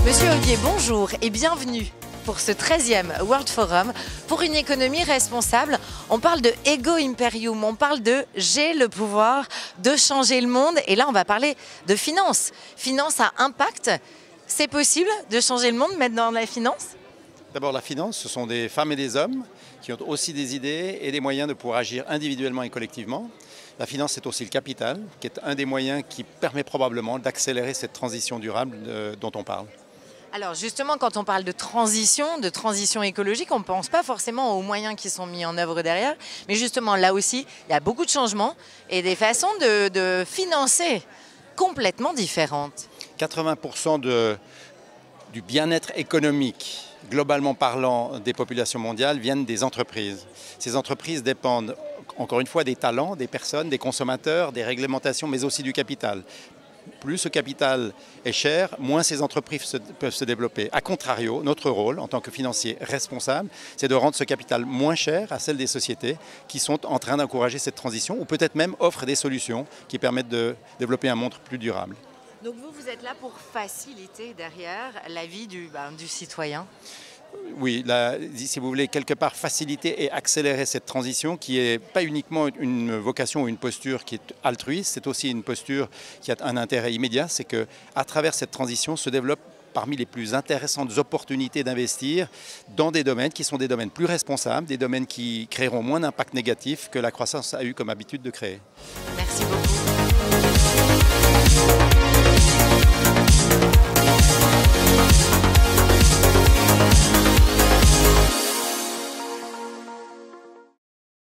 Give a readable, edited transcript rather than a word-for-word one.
Monsieur Ollier, bonjour et bienvenue pour ce 13e World Forum pour une économie responsable. On parle de Ego Imperium, on parle de j'ai le pouvoir de changer le monde. Et là, on va parler de finance. Finance à impact. C'est possible de changer le monde, mettre dans la finance? D'abord, la finance, ce sont des femmes et des hommes qui ont aussi des idées et des moyens de pouvoir agir individuellement et collectivement. La finance, c'est aussi le capital, qui est un des moyens qui permet probablement d'accélérer cette transition durable dont on parle. Alors justement, quand on parle de transition écologique, on ne pense pas forcément aux moyens qui sont mis en œuvre derrière. Mais justement, là aussi, il y a beaucoup de changements et des façons de financer complètement différentes. 80% du bien-être économique, globalement parlant, des populations mondiales viennent des entreprises. Ces entreprises dépendent, encore une fois, des talents, des personnes, des consommateurs, des réglementations, mais aussi du capital. Plus ce capital est cher, moins ces entreprises peuvent se développer. A contrario, notre rôle en tant que financier responsable, c'est de rendre ce capital moins cher à celle des sociétés qui sont en train d'encourager cette transition ou peut-être même offrent des solutions qui permettent de développer un monde plus durable. Donc vous êtes là pour faciliter derrière la vie du citoyen? Oui, si vous voulez, quelque part faciliter et accélérer cette transition qui n'est pas uniquement une vocation ou une posture qui est altruiste, c'est aussi une posture qui a un intérêt immédiat, c'est qu'à travers cette transition se développent parmi les plus intéressantes opportunités d'investir dans des domaines qui sont des domaines plus responsables, des domaines qui créeront moins d'impact négatif que la croissance a eu comme habitude de créer. Merci beaucoup.